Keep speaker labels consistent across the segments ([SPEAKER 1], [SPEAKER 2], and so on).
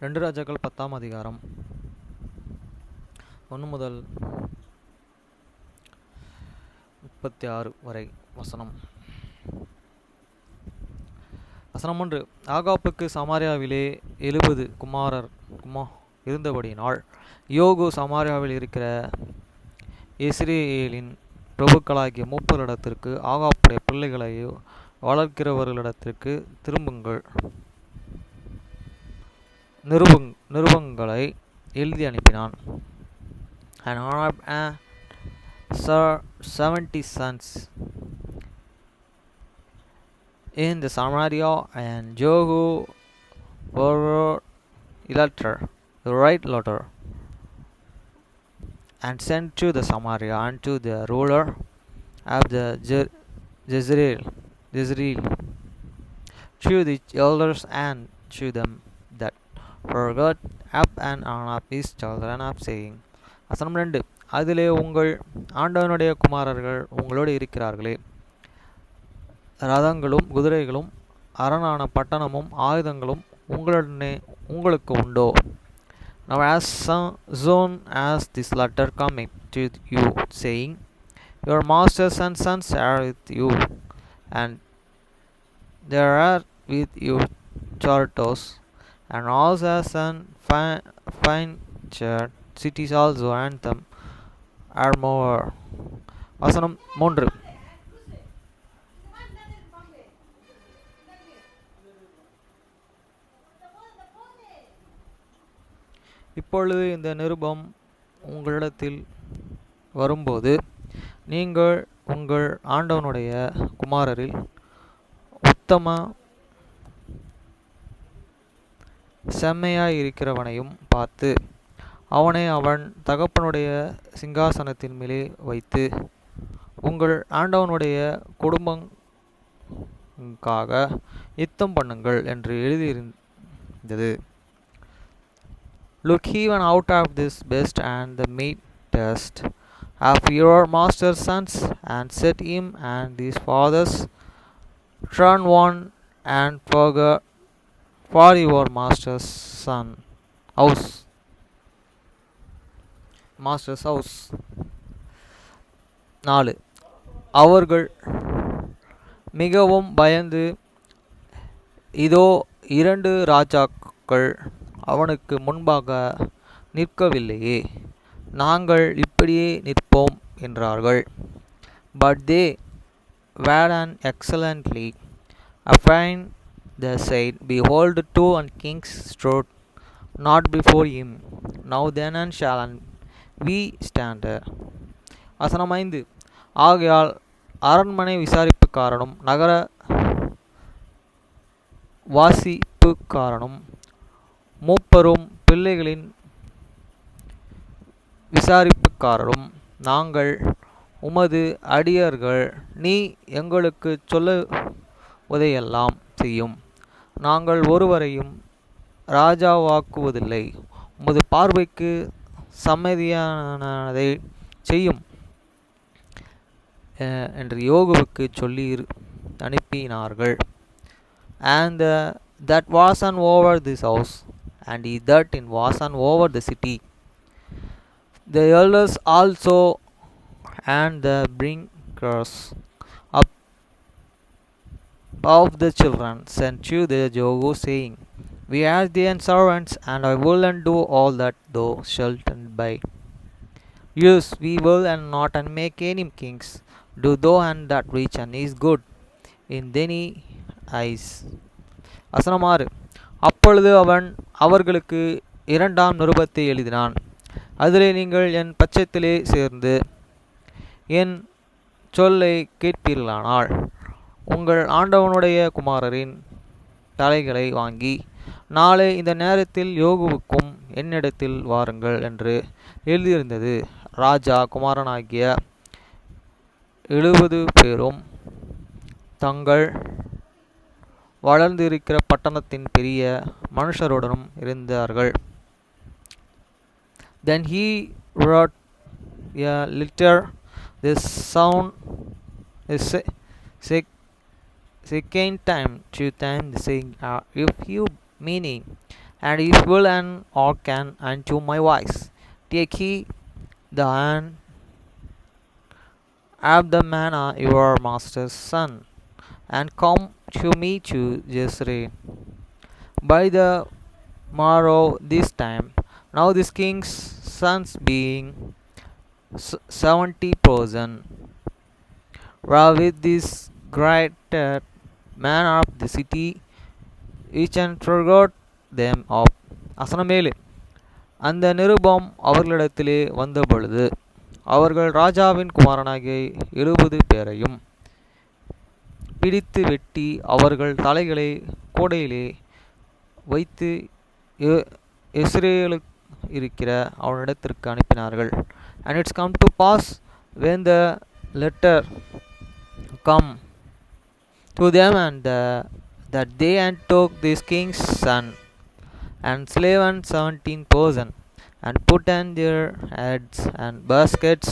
[SPEAKER 1] 2 ராஜாக்கள் 10ஆம் அதிகாரம் 1 முதல் 36 வரை வசனம். வசனம் 1. ஆகாப்புக்கு சமாரியாவிலே 70 குமாரர் இருந்தபடியினால் யோகு சமாரியாவில் இருக்கிற இஸ்ரேலின் பிரபுக்களாகிய மூப்பரிடத்திற்கு ஆகாப்புடைய பிள்ளைகளை வளர்க்கிறவர்களிடத்திற்கு நிருபங்களை எழுதி அனுப்பினான். And Ahab had 70 sons in the Samaria, and Jehu wrote the right letter, and sent to the Samaria and to the ruler of the Jezreel, to the elders and to them that forgot Ab and Anab his children of saying. வசனம் 2. அதிலே உங்கள் ஆண்டவனுடைய குமாரர்கள் உங்களோடு இருக்கிறார்களே, ரதங்களும் குதிரைகளும் அரணான பட்டணமும் ஆயுதங்களும் உங்களுக்கு உண்டோ? Now as soon as this letter cometh to you, saying, Your masters and sons are with you, and there are with you chariots, and horses and fine cities also, and them are more. வசனம் 3. இப்பொழுது இந்த நிருபம் உங்களிடத்தில் வரும்போது நீங்கள் உங்கள் ஆண்டவனுடைய குமாரரில் உத்தம செம்மையாயிருக்கிறவனையும் பார்த்து அவனை அவன் தகப்பனுடைய சிங்காசனத்தின் மேலே வைத்து உங்கள் ஆண்டவனுடைய குடும்பங்காக யுத்தம் பண்ணுங்கள் என்று எழுதியிருந்தது. Look even out of this best and the meetest of your master's sons, and set him and his fathers turn one and for your master's house. Master's house. 4. அவர்கள் மிகவும் பயந்து, இதோ 2 ராஜாக்கள் அவனுக்கு முன்பாக நிற்கவில்லையே, நாங்கள் இப்படியே நிற்போம் என்றார்கள். But they wherein excellently afraid they said, Behold, 2 kings stood not before him. Now then shall we stand. வசனம் 5. ஆகையால் அரண்மனை விசாரிப்புக்காரனும் நகர வாசிப்புக்காரனும் மூப்பரும் பிள்ளைகளின் விசாரிப்புக்காரரும் நாங்கள் உமது அடியார்கள், நீ எங்களுக்கு சொல்லுவதையெல்லாம் செய்யும், நாங்கள் ஒருவரையும் ராஜாவாக்குவதில்லை, உமது பார்வைக்கு சம்மதியானதை செய்யும் என்று யோகுவுக்கு சொல்லி அனுப்பினார்கள். And that was over this house, and he that was over the city, the elders also, and the bringers up of the children sent to the Jehu, saying, We are thy servants, and I will and do all that thou shalt by. Yes, we will and not and make any kings. Do thou and that which and is good in thine eyes. வசனம் 6. அப்பொழுது அவன் அவர்களுக்கு 2ஆம் நிருபத்தை எழுதினான். அதிலே நீங்கள் என் பட்சத்திலே சேர்ந்து என் சொல்லை கேட்பீர்களானால் உங்கள் ஆண்டவனுடைய குமாரரின் தலைகளை வாங்கி நாளை இந்த நேரத்தில் யோகுவுக்கும் என்னிடத்தில் வாருங்கள் என்று எழுதியிருந்தது. ராஜா குமாரனாகிய 70 பேரும் தங்கள் வளர்ந்திருக்கிற பட்டணத்தின் பெரிய மனுஷருடனும் இருந்தார்கள். Then he wrote a letter, this sound is second time to them, saying, If you meaning and if will and hearken unto my voice. Take ye the hand of the manna your master's son, and come to me to Jezreel by the morrow this time. Now this king's sons being 70,000 were with this great man of the city, each and forgot them of. வசனம் 7. அந்த நிருபம் அவர்களிடத்திலே வந்தபொழுது அவர்கள் ராஜாவின் குமாரனாகிய 70 பேரையும் பிடித்து வெட்டி அவர்கள் தலைகளை கோடையிலே வைத்து இஸ்ரேலுக்கு இருக்கிற அவனிடத்திற்கு அனுப்பினார்கள். And it's come to pass when the letter come to them that they and took this king's son and slain 17,000 and put on their heads and baskets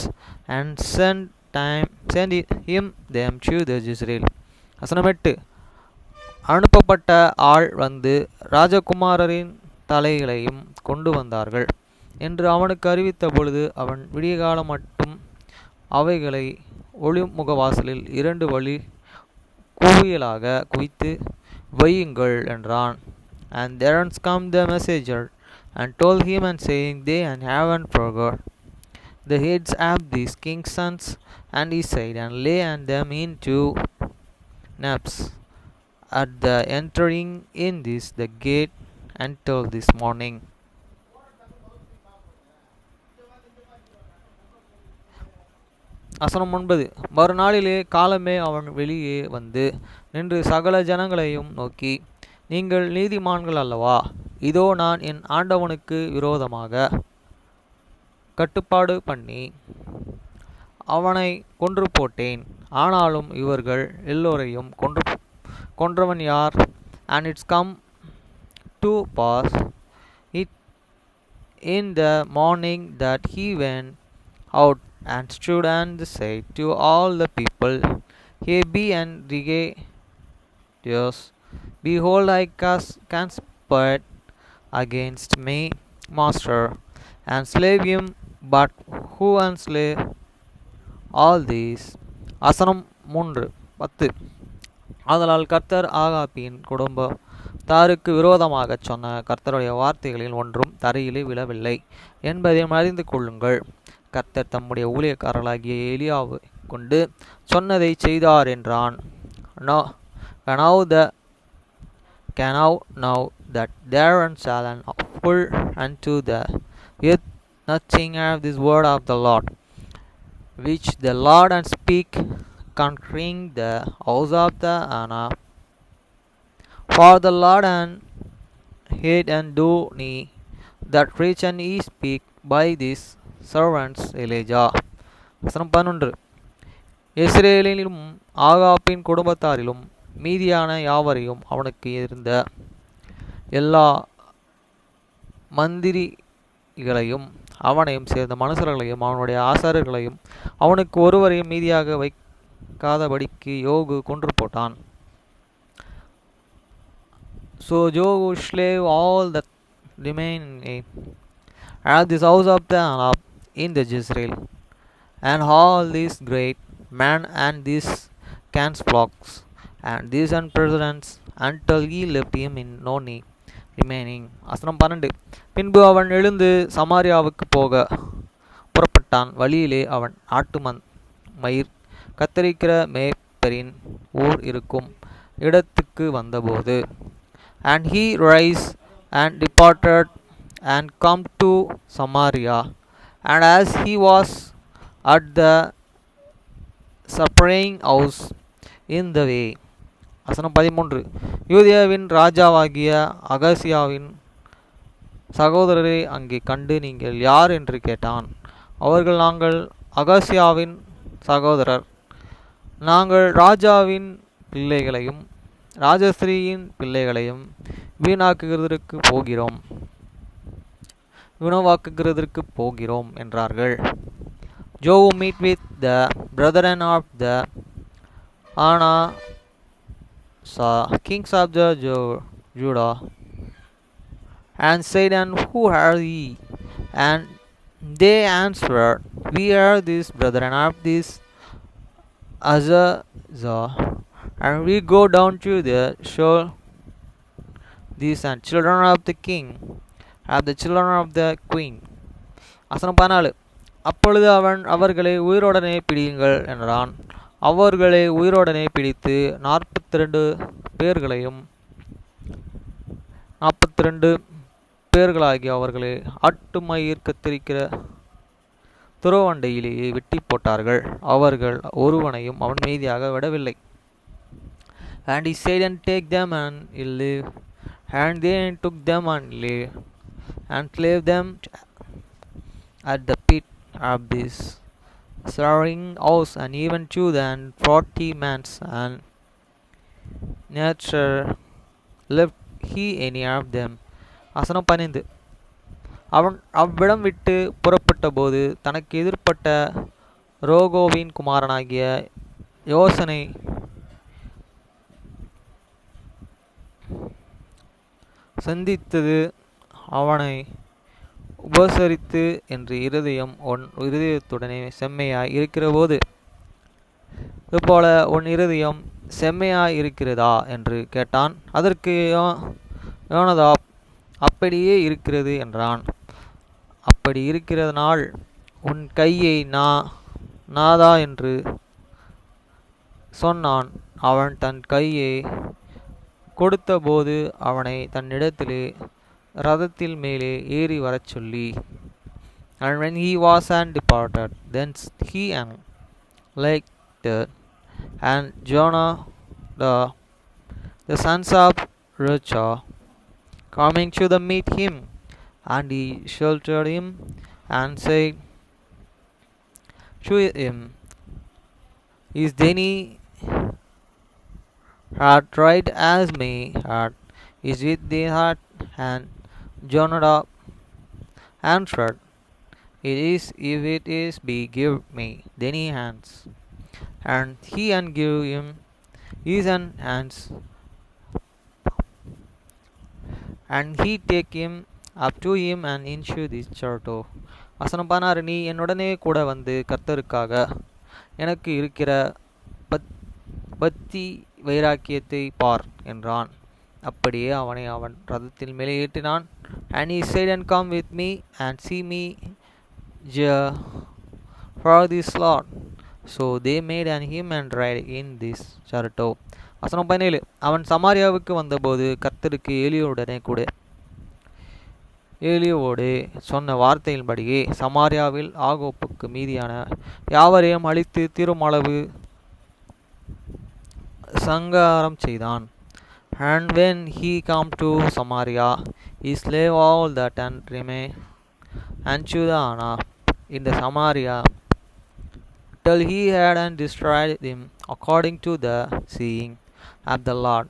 [SPEAKER 1] and send him them to the Jezreel. வசனம் 8. அனுப்பப்பட்ட ஆள் வந்து ராஜகுமாரரின் தலைகளையும் கொண்டு வந்தார்கள் என்று அவனுக்கு அறிவித்த பொழுது அவன் விடியகாலம் மட்டும் அவைகளை ஒளிமுகவாசலில் 2 வழி குவியலாக குவித்து வையுங்கள் என்றான். And there come the messenger and told him and saying, they and haven't forgot the heads of these king's sons, and he said, and lay and them into naps at the entering in this the gate until this morning. வசனம் 9. மறுநாளிலே காலமே அவன் வெளியே வந்து நின்று சகல ஜனங்களையும் நோக்கி, நீங்கள் நீதிமான்கள் அல்லவா? இதோ நான் என் ஆண்டவனுக்கு விரோதமாக கட்டுப்பாடு பண்ணி அவனை கொன்று போட்டேன். ஆனாலும் இவர்கள் எல்லோரையும் கொன்றவன் யார்? And it's come to pass it in the morning that he went out and stood and said to all the people, Hey, be and Regadeus, behold, I conspired against me, master, and slave him, but who enslave all these? வசனம் 10. ஆதலால் கர்த்தர் ஆகாபின் குடும்பத்தாருக்கு விரோதமாகச் சொன்ன கர்த்தருடைய வார்த்தைகளில் ஒன்றும் தரையிலே விழவில்லை என்பதையும் அறிந்து கொள்ளுங்கள். கர்த்தர் தம்முடைய ஊழியக்காரர்களாகிய எலியாவை கொண்டு சொன்னதை செய்தார் என்றான். Now that there shall an full unto the earth nothing of this word of the Lord, which the Lord and speak concerning the house of the Anna. For the Lord and hate and do me that rich and he speak by these servants Elijah. வசனம் 11. இஸ்ரேலிலும் ஆகாபின் குடும்பத்தாரிலும் மீதியான யாவரையும் அவனுக்கு இருந்த எல்லா மந்திரிகளையும் அவனையும் சேர்ந்த மனுஷர்களையும் அவனுடைய ஆசாரியர்களையும் அவனுக்கு ஒருவரையும் மீதியாக வைக்காதபடிக்கு யோகு கொன்று போட்டான். So Jogu slew all that remained at this house of the Anab in the Jezreel, and all these great men and these cans flocks and these and presidents until he left him in none remaining. வசனம் 12. பின்பு அவன் எழுந்து சமாரியாவுக்கு போக புறப்பட்டான். வழியிலே அவன் மயிர் கத்தரிக்கிற மேய்ப்பரின் ஊர் இருக்கும் இடத்துக்கு வந்தபோது, and he rise and departed and come to Samaria, and as he was at the suppering house in the way. வசனம் 13. யூதேயாவின் ராஜாவாகிய அகசியாவின் சகோதரரை அங்கே கண்டு, நீங்கள் யார் என்று கேட்டான். அவர்கள், நாங்கள் அகசியாவின் சகோதரர், நாங்கள் ராஜாவின் பிள்ளைகளையும் ராஜஸ்ரீயின் பிள்ளைகளையும் வினவாக்குகிறதற்கு போகிறோம் என்றார்கள். Joe meet with the brethren of the Anna, kings of the Judah, and said, And who are ye? And they answered, We are these brethren of this Azazah, and we go down to the shore, these and children of the king, of the children of the queen. வசனம் 14. அப்பொழுது அவன் அவர்களை உயிரோடனே பிடியுங்கள் என்றான். அவர்களை உயிரோடனே பிடித்து 42 பேர்களாகி அவர்களை ஆட்டுமயிர் கத்தரிக்கிற துறவண்டையிலேயே வெட்டி போட்டார்கள். அவர்கள் ஒருவனையும் அவன் மீதியாக விடவில்லை. And he said, And take them and live. And they took them and live, and clave them at the pit of this slaughering house, and even to and 40 men, and neither left he any of them. வசனம் 15. அவன் அவ்விடம் விட்டு புறப்பட்ட போது தனக்கு எதிர்ப்பட்ட ரோகோவின் குமாரனாகிய யோசனை சந்தித்தது. அவனை உபசரித்து என்று இருதயத்துடனே செம்மையாய் இருக்கிறபோது இதுபோல உன் இருதயம் செம்மையாய் இருக்கிறதா என்று கேட்டான். அதற்கு யோனதாப் அப்படியே இருக்கிறது என்றான். அப்படி இருக்கிறதனால் உன் கையை நாதா என்று சொன்னான். அவன் தன் கையை கொடுத்தபோது அவனை தன்னிடத்திலே ரதத்தில் மேலே ஏறி வரச் சொல்லி, And when he was and departed, thence he and Lecter and Jonah the sons of Recha coming to the meet him, and he sheltered him and said to him, Is any heart right as my heart is with thy heart? And Jonadab answered, It is, if it is be, give me thine hands. And he and give him his hands, and he take him up to him and into this churto. வசனம் 16. நீ என்னுடனே கூட வந்து கர்த்தருக்காக எனக்கு இருக்கிற பக்தி வைராக்கியத்தை பார் என்றான். அப்படியே அவனை அவன் ரதத்தில் மேலே ஏற்றினான். And he said, And come with me and see me for this Lord. So they made him and ride in this chariot. வசனம் 17. அவன் சமாரியாவுக்கு வந்தபோது கர்த்தருக்கு ஏலியோவோடு சொன்ன வார்த்தையின்படியே சமாரியாவில் ஆகோப்புக்கு மீதியான யாவரையும் அழித்து தீருமளவு சங்காரம் செய்தான். And when he come to Samaria, he slew all that and remained unto the Anna in the Samaria, till he had and destroyed them according to the saying of the Lord,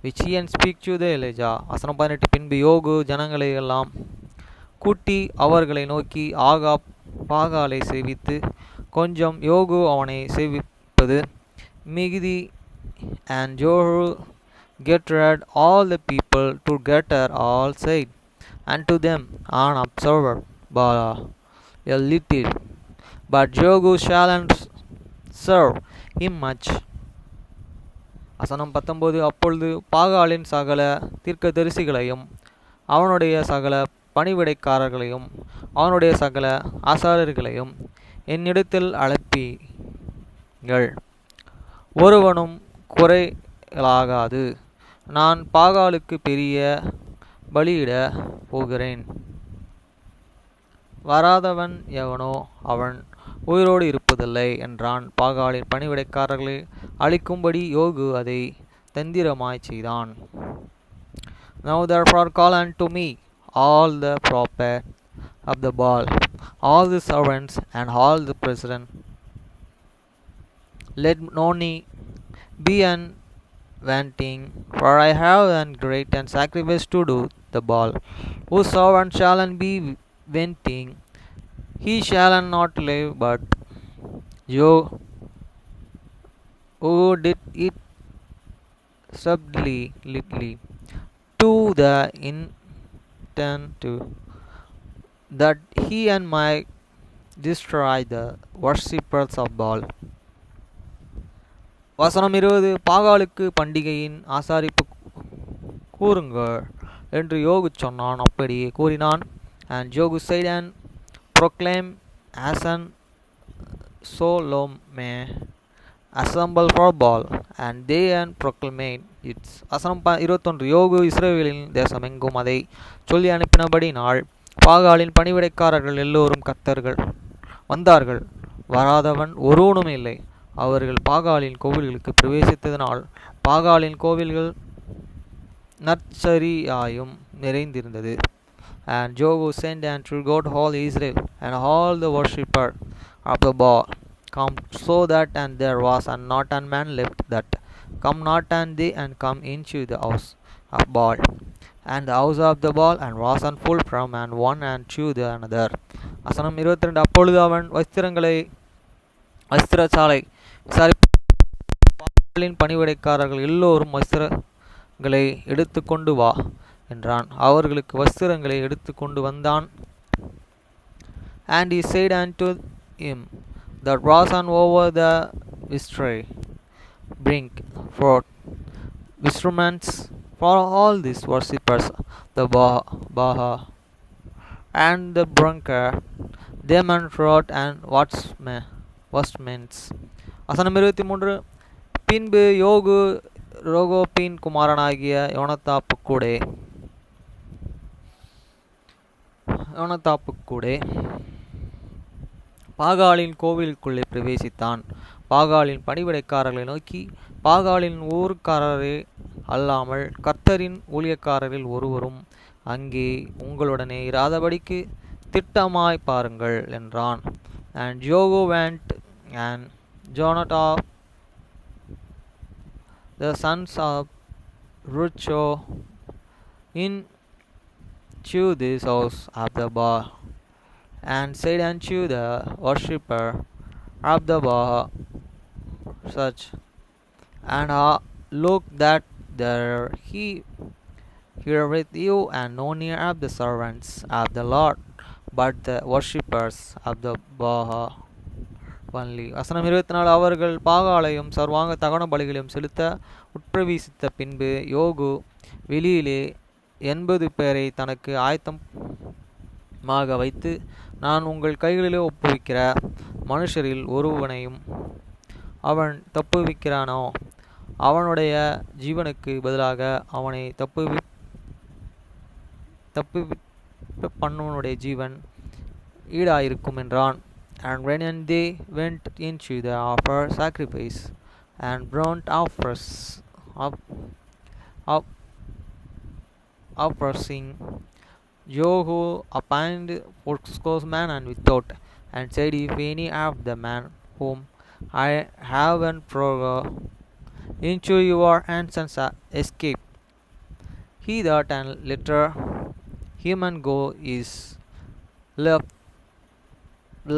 [SPEAKER 1] which he and speak to the Elijah. வசனம் 18. பின்பு யோகு ஜனங்களை எல்லாம் கூட்டி அவர்களை நோக்கி, Ahab பாகாலை சேவித்து கொஞ்சம், யோகு அவனை சேவிப்பது மிகுதி. And Jehu gathered all the people together, all said unto them, An observer a little, but Jehu shall serve him much. வசனம் 19. அப்பொழுது பாகாலின் சகல தீர்க்கதரிசிகளையும் அவனுடைய சகல பணிவிடைக்காரர்களையும் அவனுடைய சகல ஆசாரியர்களையும் என்னிடத்தில் அழைப்பீங்கள், ஒருவனும் குறைகளாகாது. நான் பாகாலுக்கு பெரிய பலியிட போகிறேன். வராதவன் எவனோ அவன் உயிரோடு இருப்பதில்லை என்றான். பாகாலின் பணிவிடைக்காரர்களை அழிக்கும்படி யோகு அதை தந்திரமாய் செய்தான். Now therefore call unto me all the prophets of the Baal, all the servants and all the president. Let none be unwanting, for I have a great and sacrifice to do the Baal. Whose servant shall be wanting, he shall not live, but you who did it subtly to the threatened to that he and might destroy the worshippers of Baal. வசனம் 20 பாகாலுக்கு பண்டிகையின் ஆசாரிப்பு கூறுங்கள் என்று யோகு சொன்னான். அப்படியே கூறினான். And Jogu said and proclaim as an Solomon assemble for Baal and they and proclaimed it. வசனம் 21 யோகு இஸ்ரவேலின் தேசமெங்கும் அதை சொல்லி அனுப்பினபடினால் பாகாலின் பணிவிடைக்காரர்கள் எல்லோரும் கர்த்தர்கள் வந்தார்கள். வராதவன் ஒருவனும் இல்லை. அவர்கள் பாகாலின் கோவில்களுக்கு பிரவேசித்ததனால் பாகாலின் கோவில்கள் நற்சரியாயும் நிறைந்திருந்தது. And Jogu sent and to God all Israel and all the worshipper of the Baal come so that and there was and not a man left that come not and they and come into the house of Baal and the house of the Baal and was and full from and one and to the another. வசனம் 22 அப்பொழுது அவன் வஸ்திரசாலை பாகாலின் பணிவிடைக்காரர்கள் எல்லோரும் வஸ்திரங்களை எடுத்து கொண்டு வா என்றான். அவர்களுக்கு வஸ்திரங்களை எடுத்து கொண்டு வந்தான். And he said unto him that was on over the vestry, bring forth vestments for all these worshippers, the Baha, and the brunker, them and wrought and vestments. வசனம் 23 பின்பு யோகு ரோகோப்பின் குமாரனாகிய யோனத்தாப்புக்கூடே பாகாலின் கோவிலுக்குள்ளே பிரவேசித்தான். பாகாலின் பணிவிடைக்காரர்களை நோக்கி, பாகாலின் ஊர்க்காரரே அல்லாமல் கர்த்தரின் ஊழியக்காரரில் ஒருவரும் அங்கே உங்களுடனே இராதபடிக்கு திட்டமாய் பாருங்கள் என்றான். And Jogu went and Jonathan the sons of Rucho into this house of the Baal and said unto the worshipper of the Baal such and look that there he here with you and no near of the servants of the Lord but the worshippers of the Baal only. வசனம் 24 அவர்கள் பாகாலையும் சர்வாங்க தகன பலிகளையும் செலுத்த உட்பிரவேசித்த பின்பு யோகு வெளியிலே 80 பேரை தனக்கு ஆயத்தமாக வைத்து, நான் உங்கள் கைகளிலே ஒப்புவிக்கிற மனுஷரில் ஒருவனையும் அவன் தப்புவிக்கிறானோ அவனுடைய ஜீவனுக்கு பதிலாக அவனை தப்புவிப்ப பண்ணுவனுடைய ஜீவன் ஈடாயிருக்கும் என்றான். And when they went into the offer sacrifice and burnt offering, Jogu appointed fourscore and without, and said, if any of the men whom I have into your hands escape, he that and letter him and go is left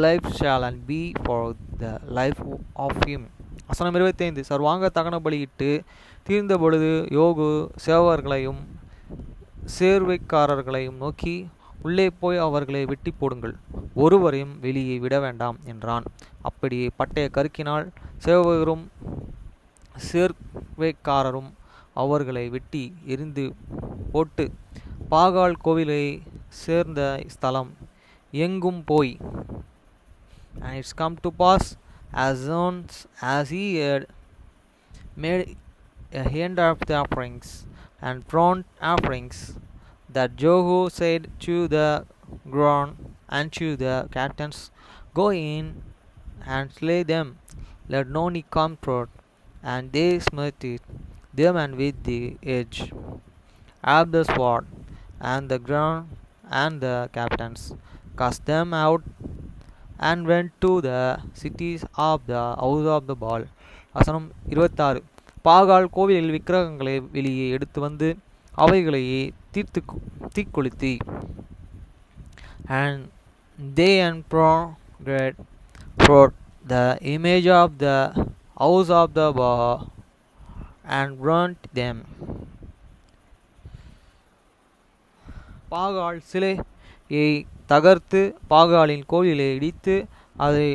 [SPEAKER 1] life shall and be for the life of him. வசனம் 25 சர்வாங்க தகன பலியிட்டு தீர்ந்த பொழுது யோகு சேவகர்களையும் சேர்வைக்காரர்களையும் நோக்கி, உள்ளே போய் அவர்களை வெட்டி போடுங்கள், ஒருவரையும் வெளியே விட வேண்டாம் என்றான். அப்படியே பட்டய கருக்கினால் சேவகரும் சேர்வைக்காரரும் அவர்களை வெட்டி எரிந்து போட்டு பாகால் கோவிலை சேர்ந்த ஸ்தலம் எங்கும் போய், and it's come to pass as soon as he had made a end of the offerings and burnt offerings that Jogu said to the ground and to the captains, go in and slay them, let no one come forth. And they smote them and with the edge of the sword, and the ground and the captains cast them out and went to the cities of the house of the Baal. வசனம் 26 பாகால் கோவிலில் விக்கிரகங்களை வெளியே எடுத்து வந்து அவைகளையே தீக்கொளுத்தி, and they and brought the image of the house of the Baal and burnt them. பாகால் சிலையை தகர்த்து பாகாலின் கோயிலை இடித்து அதை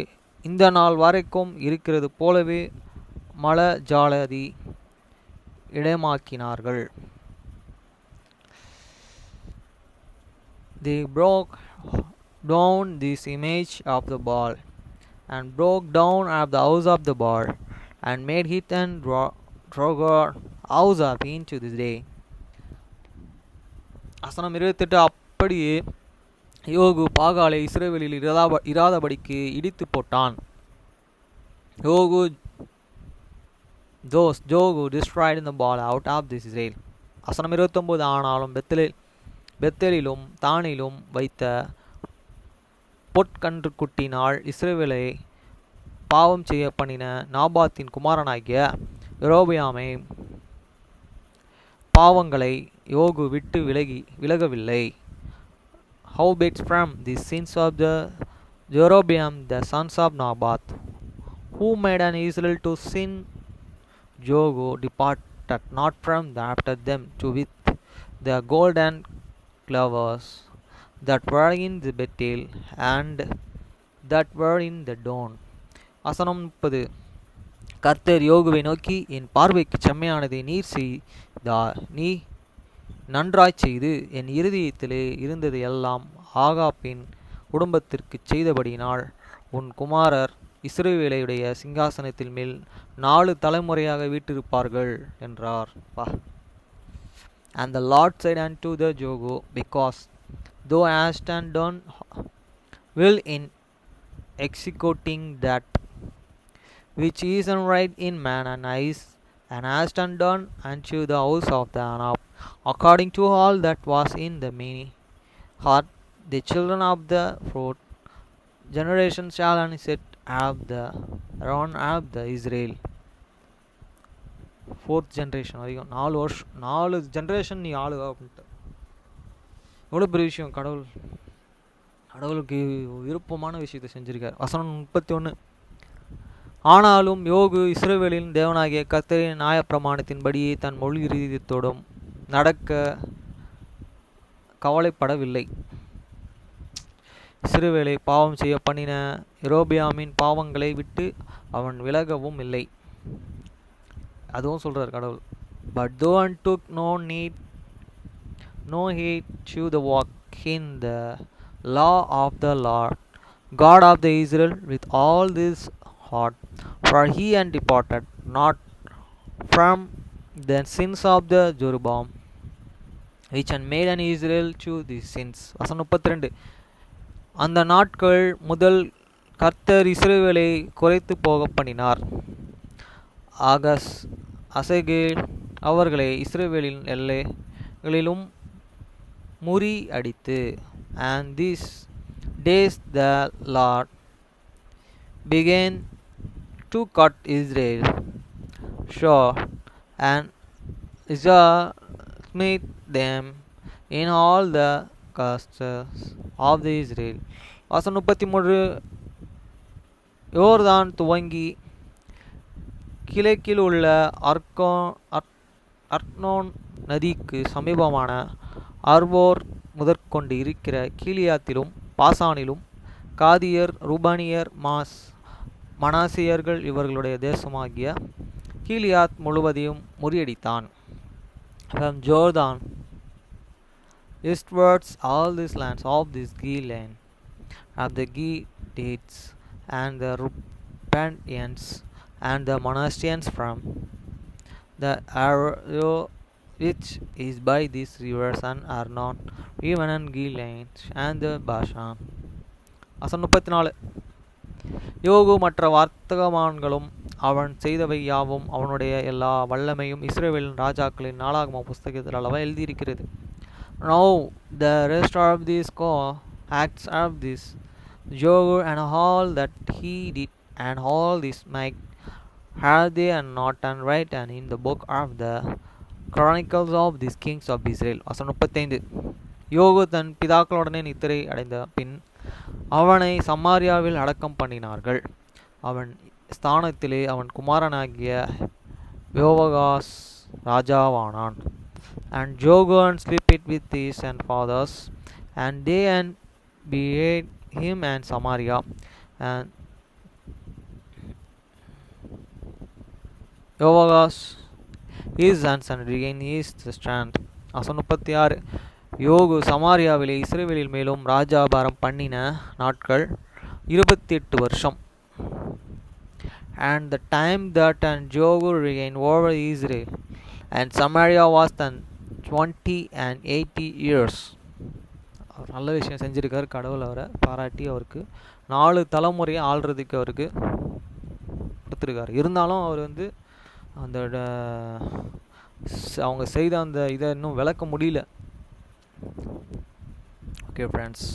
[SPEAKER 1] இந்த நாள் வரைக்கும் இருக்கிறது போலவே மல ஜாலதி இடமாக்கினார்கள். They broke down this image of the Baal and broke down of the house of the Baal and made it and Drogar house of into this day. வசனம் 28. அப்படியே யோகு பாகாலை இஸ்ரவேலில் இராதபடிக்கு இடித்து போட்டான். ஜோகு destroyed the Baal out of this Israel. வசனம் 29. ஆனாலும் பெத்தேலிலும் தானிலும் வைத்த பொற்கன்றுக்குட்டினால் இஸ்ரவேலை பாவம் செய்ய பண்ணின நாபாத்தின் குமாரனாகிய யெரொபெயாமை பாவங்களை யோகு விட்டு விலகவில்லை. Howbeit from the sins of the Jeroboam the sons of Naboth, who made an Israel to sin, Jogu departed not from after them to with the golden clovers that were in the Bethel and that were in the Don. வசனம் 30. கர்த்தர் யோகுவை நோக்கி, என் பார்வைக்கு செம்மையானதை நீ நன்றாய் செய்து என் இருதயத்திலே இருந்தது எல்லாம் ஆகாப்பின் குடும்பத்திற்கு செய்தபடியினால் உன் குமாரர் இஸ்ரவேலுடைய சிங்காசனத்தில் மேல் 4 தலைமுறையாக வீற்றிருப்பார்கள் என்றார். And the Lord said unto the Jogu, because thou hast done well in executing that which is right in man and eyes, and hast done unto the house of the Anab according to all that was in the many heart, the children of the fourth generation shall set of the run of the Israel. Fourth generation வரைக்கும் 4 generation நீ ஆளுவா அப்படின்ட்டு. எவ்வளோ பெரிய விஷயம். கடவுளுக்கு விருப்பமான விஷயத்தை செஞ்சுருக்கார். வசனம் 31. ஆனாலும் யோகு இஸ்ரவேலின் தேவனாகிய கர்த்தரின் நியாயப்பிரமாணத்தின்படியே தன் முழு இருதயத்தோடும் நடக்க கவலைப்படவில்லை. இஸ்ரவேலை பாவம் செய்ய பண்ணின யெரொபெயாமின் பாவங்களை விட்டு அவன் விலகவும் இல்லை. அதுவும் சொல்றார் கடவுள். But though and took no heed to the walk in the law of the Lord God of the Israel with all this heart, for he and departed not from the sins of the Jeroboam, which and made an Israel to these sins. வசனம் 32. அந்த நாட்கள் முதல் கர்த்தர் இஸ்ரவேலை குறைத்து போக பண்ணினார். அசகேல் அவர்களை இஸ்ரவேலின் எல்லைகளிலும் முறி அடித்து. And these days the Lord began to cut Israel short, and Israel smote them in all the castles of the Israel. வசனம் 33. யோர்தான் துவங்கி கிழக்கில் உள்ள அர்னோன் நதிக்கு சமீபமான அர்வோர் முதற்கொண்டு இருக்கிற கீலியாத்திலும் பாசானிலும் காதியர், ரூபானியர், மனாசியர்கள் இவர்களுடைய தேசமாகிய கீலியாத் முழுவதையும் முறியடித்தான். From Jordan eastwards all these lands of this Gilead, of the Gadites and the Reubenians and the Manassians from the Arrow which is by these rivers and Arnon, even and Gilead and the Bashan. வசனம் 34. யோகு மற்ற வர்த்தகமான்களும் அவன் செய்தவை யாவும் அவனுடைய எல்லா வல்லமையும் இஸ்ரவேலின் ராஜாக்களின் நாளாகம புஸ்தகத்தில் அளவா எழுதியிருக்கிறது. Now the rest of these acts of this Jogu and all that he did and all this might have they and not and right and in the book of the Chronicles of these kings of Israel. வசனம் 35. யோகு தன் பிதாக்களுடனே நித்திரை அடைந்த பின் அவனை சமாரியாவில் அடக்கம் பண்ணினார்கள். அவன் ஸ்தானத்திலே அவன் குமாரனாகிய யோவாகாஸ் ராஜாவானான். And Jogu and sleep it with his and fathers, and they and behead him and Samaria, and Yovagas his sons and regain his strand. வசனம் 36. யோகு சமாரியாவிலே இஸ்ரவேலின் மேலும் ராஜாபாரம் பண்ணின நாட்கள் 28 வருஷம். And the time that and Jogu reigned over Israel and Samaria was then 20 and 80 years. அவர் நல்ல விஷயம் செஞ்சுருக்கார். கடவுள் அவரை பாராட்டி அவருக்கு 4 தலைமுறையை ஆள்றதுக்கு அவருக்கு கொடுத்துருக்காரு. இருந்தாலும் அவர் வந்து அந்த அவங்க செய்த அந்த இதை இன்னும் விளக்க முடியல. Okay friends.